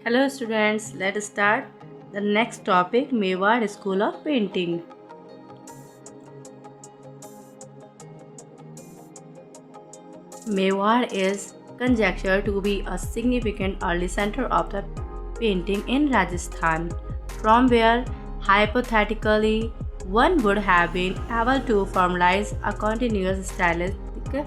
Hello students, let's start the next topic, Mewar School of Painting. Mewar is conjectured to be a significant early center of the painting in Rajasthan, from where hypothetically one would have been able to formalize a continuous stylistic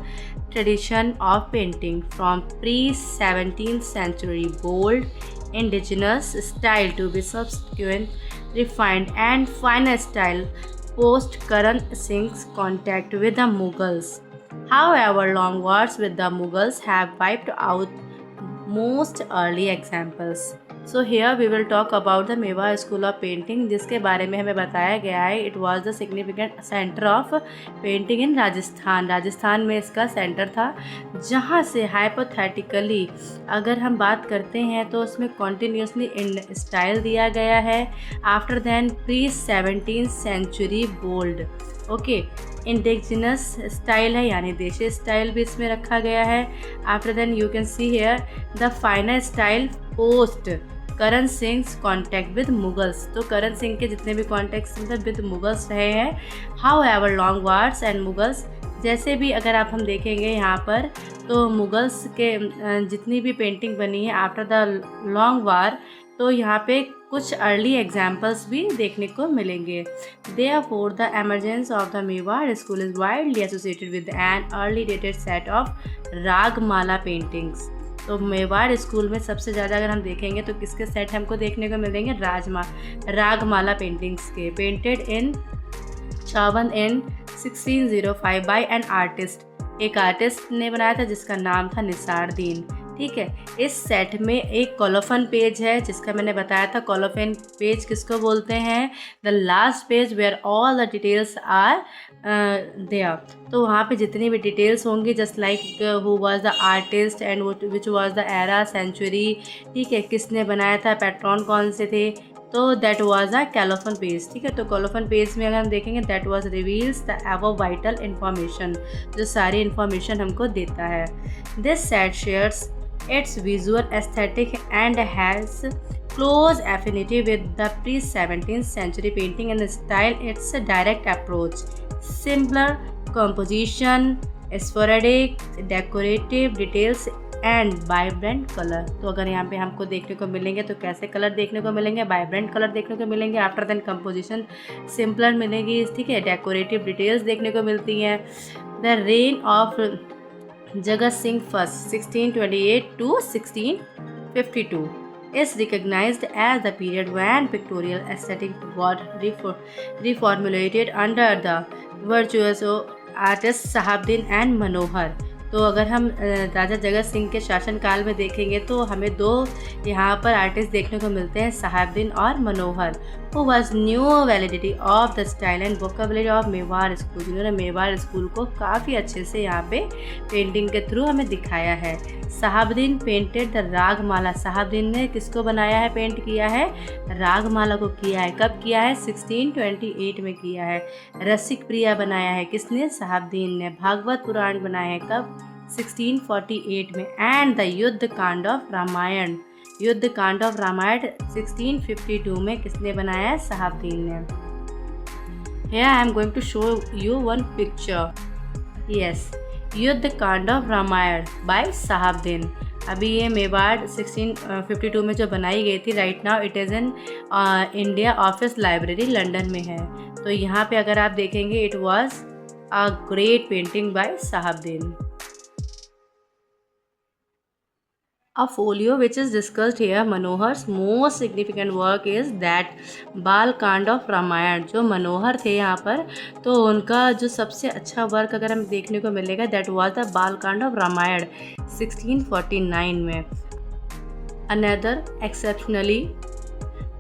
tradition of painting from pre-17th century bold indigenous style to be subsequent refined and finer style post Karan Singh's contact with the Mughals. However, long wars with the Mughals have wiped out most early examples. So here we will talk about the Mewar School of Painting, जिसके बारे में हमें बताया गया है it was the significant centre of painting in Rajasthan में इसका centre था, जहाँ से हाइपोथेटिकली अगर हम बात करते हैं तो उसमें कॉन्टीन्यूसली इन स्टाइल दिया गया है after than pre-17th century bold okay indigenous style है यानी देशी स्टाइल भी इसमें रखा गया है. After then you can see here the final style post Karan Singh contact with Mughals. तो करण सिंह के जितने भी कॉन्टैक्ट्स विद मुगल्स रहे हैं. How ever long wars and Mughals, जैसे भी अगर आप हम देखेंगे यहाँ पर तो मुगल्स के जितनी भी पेंटिंग बनी है आफ्टर द लॉन्ग वार, तो यहाँ पे कुछ अर्ली एग्जाम्पल्स भी देखने को मिलेंगे. Therefore, the emergence of the Mewar school is widely associated with an early dated set of Ragamala paintings. तो मेवाड़ स्कूल में सबसे ज़्यादा अगर हम देखेंगे तो किसके सेट हमको देखने को मिलेंगे, रागमाला पेंटिंग्स के, painted in Chawand in 1605 by an artist. एक आर्टिस्ट ने बनाया था जिसका नाम था निसारदीन. ठीक है, इस सेट में एक कॉलोफन पेज है जिसका मैंने बताया था. कॉलोफन पेज किसको बोलते हैं, the last page where all the details are there. तो वहाँ पे जितनी भी डिटेल्स होंगी just like who was the artist and which was the era century. ठीक है, किसने बनाया था, पैट्रॉन कौन से थे, तो दैट वाज अ कॉलोफन पेज. ठीक है, तो कॉलोफन पेज में अगर हम देखेंगे that was reveals the above vital information, जो सारी इन्फॉर्मेशन हमको देता है. This set shares its visual aesthetic and has close affinity with the pre-17th century painting in the style. Its direct approach, simpler composition, sporadic decorative details and vibrant color. तो अगर यहाँ पे हमको देखने को मिलेंगे तो कैसे कलर देखने को मिलेंगे, वाइब्रेंट कलर देखने को मिलेंगे. आफ्टर देन कंपोजिशन सिंपलर मिलेगी. ठीक है, डेकोरेटिव डिटेल्स देखने को मिलती हैं. The rain of Jagat Singh I 1628 to 1652 is recognized as the period when pictorial aesthetic got reformulated under the virtuoso artists Sahabdin and Manohar. तो अगर हम राजा जगत सिंह के शासनकाल में देखेंगे तो हमें दो यहाँ पर आर्टिस्ट देखने को मिलते हैं, साहबदीन और Manohar, who was new validity of the style and vocabulary of Mewar school, जिन्होंने मेवाड़ स्कूल को काफ़ी अच्छे से यहाँ पे पेंटिंग के थ्रू हमें दिखाया है. Sahibdin painted the Ragamala. साहबदीन ने किसको बनाया है, पेंट किया है, रागमाला को किया है. कब किया है, 1628 में किया है. रसिक प्रिया बनाया है किसने, साहबदीन ने. भागवत पुराण बनाया है कब, 1648 में. एंड द युद्ध कांड ऑफ रामायण 1652 में किसने बनाया है, साहबदीन ने. Here I am going to show you one picture. Yes, युद्ध कांड ऑफ रामायण बाय साहबदीन. अभी ये मेवाड़ 1652 में जो बनाई गई थी. Right now it is in India office library London में है. तो यहाँ पे अगर आप देखेंगे it was a great painting bye Sahibdin. A folio which is discussed here, Manohar's most significant work is that Balakanda of Ramayana. जो मनोहर थे यहाँ पर, तो उनका जो सबसे अच्छा वर्क अगर हम देखने को मिलेगा that was the Balakanda of Ramayana 1649 में. Another exceptionally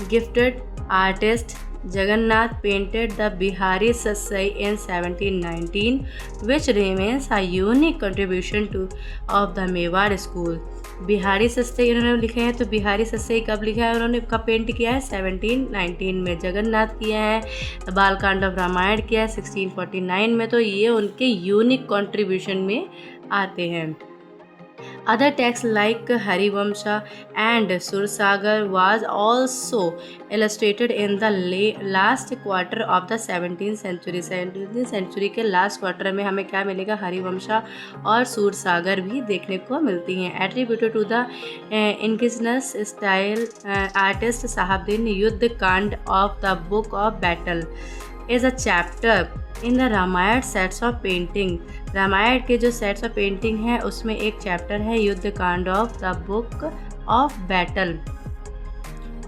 gifted artist Jagannath painted the Bihari Satsai in 1719, which remains a unique contribution of the Mewar school. Bihari सस्ते इन्होंने लिखे हैं. तो बिहारी सस्ते कब लिखा है उन्होंने, कब पेंट किया है, 1719 में. जगन्नाथ किया है, बालकांड ऑफ रामायण किया है 1649 में. तो ये उनके यूनिक कंट्रीब्यूशन में आते हैं. Other texts like Harivamsa and Sursagar was also illustrated in the last quarter of the 17th century. 17th century के last quarter में हमें क्या मिलेगा, हरिवंशा और सूरसागर भी देखने को मिलती हैं. Attributed to the indigenous style artist Sahabdin, युद्ध कांड of the Book of Battle is a chapter in the Ramayana sets of painting. Ramayana के जो सेट्स ऑफ पेंटिंग है उसमें एक चैप्टर है Yuddha Kanda of the book of battle.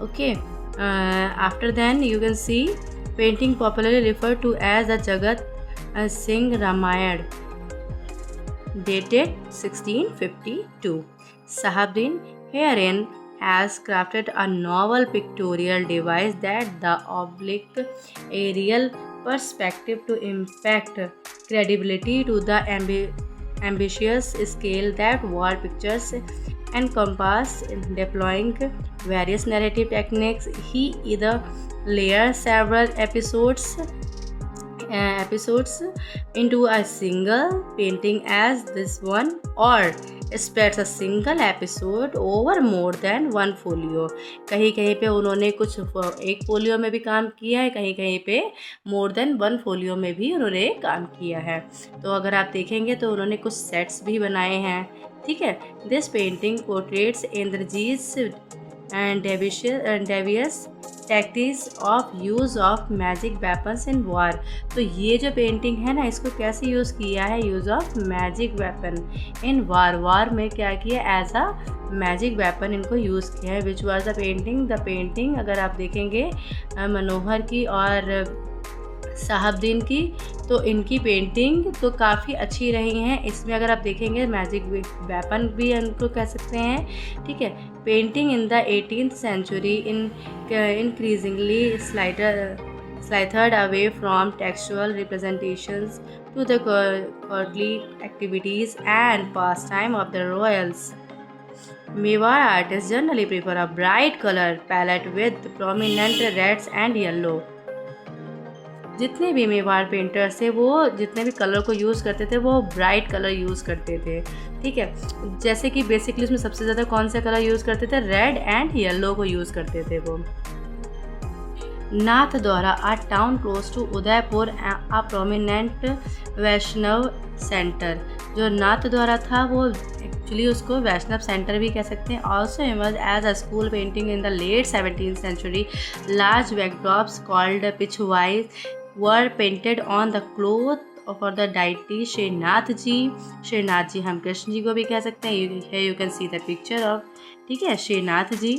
Okay, after then you can see painting popularly refer to as the Jagat Singh Ramayan dated 1652. Sahabdin herein has crafted a novel pictorial device that the oblique aerial perspective to impact credibility to the ambitious scale that war pictures encompass. Deploying various narrative techniques, he either layers several episodes into a single painting as this one, or spreads a single episode over more than one folio. कहीं कहीं पे उन्होंने कुछ एक folio में भी काम किया है, कहीं कहीं पे मोर देन वन फोलियो में भी उन्होंने काम किया है. तो अगर आप देखेंगे तो उन्होंने कुछ सेट्स भी बनाए हैं. ठीक है. This painting portraits Indrajit and devious tactics of use of magic weapons in war. तो ये जो पेंटिंग है ना, इसको कैसे यूज़ किया है, use of magic weapon in war में क्या किया, एज अ मैजिक वेपन इनको यूज़ किया है. विच वाज द पेंटिंग अगर आप देखेंगे मनोहर की और साहबदीन की, तो इनकी पेंटिंग तो काफ़ी अच्छी रही हैं. इसमें अगर आप देखेंगे मैजिक वेपन भी इनको कह सकते हैं. ठीक है. Painting in the 18th century increasingly slithered away from textual representations to the courtly activities and pastime of the royals. Mewar artists generally prefer a bright color palette with prominent reds and yellow. जितने भी Mewar painters थे वो जितने भी colour को use करते थे वो ब्राइट कलर यूज़ करते थे. ठीक है. जैसे कि बेसिकली उसमें सबसे ज़्यादा कौन सा कलर यूज़ करते थे, रेड एंड येलो को यूज़ करते थे वो. Nathdwara a town close to Udaipur a prominent Vaishnava centre. जो नाथ द्वारा था वो एक्चुअली उसको वैष्णव सेंटर भी कह सकते हैं. Also emerge as a school painting in the late 17th century. Large backdrops called pichhwai were painted on the cloth for the deity Shrinath ji हम कृष्ण जी को भी कह सकते हैं. here you can see the picture of. ठीक है, श्रीनाथ जी.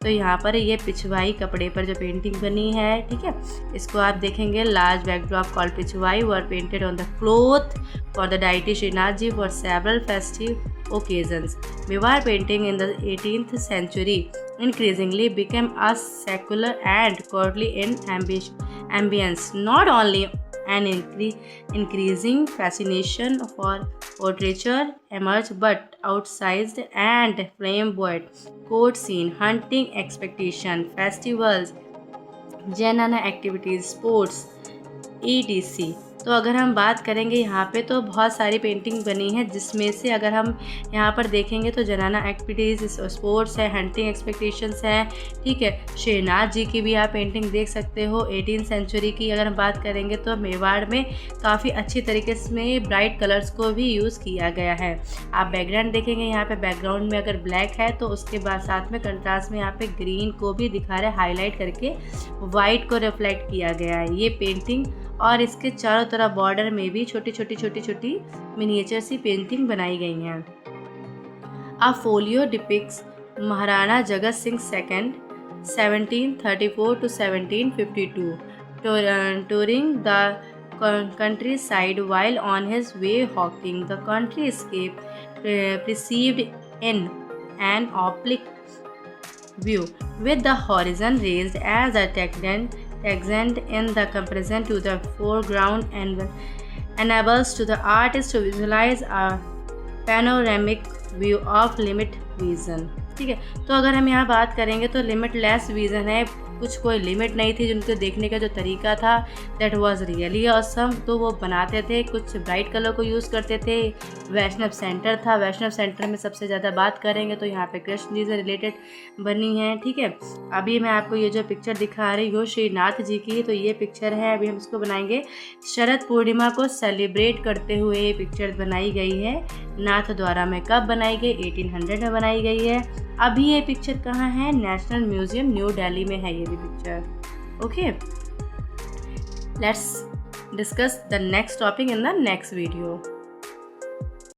तो यहाँ पर ये पिछवाई कपड़े पर जो पेंटिंग बनी है. ठीक है. इसको आप देखेंगे, large backdrop called Pichhwai were painted on the cloth for the deity Shrinath ji for several festive occasions. Mewar painting in the 18th century increasingly became a secular and courtly in ambience. Not only an increasing fascination for portraiture emerged, but outsized and flamboyant court scene, hunting expedition, festivals, जनना activities, sports, etc. तो अगर हम बात करेंगे यहाँ पे तो बहुत सारी पेंटिंग बनी है, जिसमें से अगर हम यहाँ पर देखेंगे तो जनाना एक्टिविटीज़, स्पोर्ट्स है, हंटिंग एक्सपेक्टेशंस हैं. ठीक है. श्रीनाथ जी की भी आप पेंटिंग देख सकते हो. 18th century की अगर हम बात करेंगे तो मेवाड़ में काफ़ी अच्छी तरीके से ब्राइट कलर्स को भी यूज़ किया गया है. आप बैकग्राउंड देखेंगे, यहाँ पर बैकग्राउंड में अगर ब्लैक है तो उसके बाद साथ में कंट्रास्ट में यहाँ पर ग्रीन को भी दिखा रहे, हाईलाइट करके वाइट को रिफ्लेक्ट किया गया है ये पेंटिंग. और इसके चारों तरफ बॉर्डर में भी छोटी छोटी मिनिएचर सी पेंटिंग बनाई गई हैं. अ folio depicts Maharana Jagat Singh second 1734 to 1752 touring the countryside while on his way hawking. The countryscape perceived in an oblique view with the horizon raised as a tangent in the comparison to the foreground and enables to the artist to visualize a panoramic view of limit vision. ठीक है. तो अगर हम यहाँ बात करेंगे तो limitless vision है. कुछ कोई लिमिट नहीं थी, उनके देखने का जो तरीका था दैट वाज रियली ऑसम। तो वो बनाते थे, कुछ ब्राइट कलर को यूज़ करते थे। वैष्णव सेंटर था, वैष्णव सेंटर में सबसे ज़्यादा बात करेंगे तो यहाँ पे कृष्ण जी से रिलेटेड बनी है, ठीक है। अभी मैं आपको ये जो पिक्चर दिखा रही हूँ श्रीनाथ जी की, तो ये पिक्चर है, अभी हम इसको बनाएंगे। शरद पूर्णिमा को सेलिब्रेट करते हुए ये पिक्चर बनाई गई है नाथ द्वारा में। कब बनाई गई? 1800 में बनाई गई है। अभी ये पिक्चर कहाँ है? नेशनल म्यूजियम न्यू दिल्ली में है ये भी picture. Okay, let's discuss the next topic in the next video.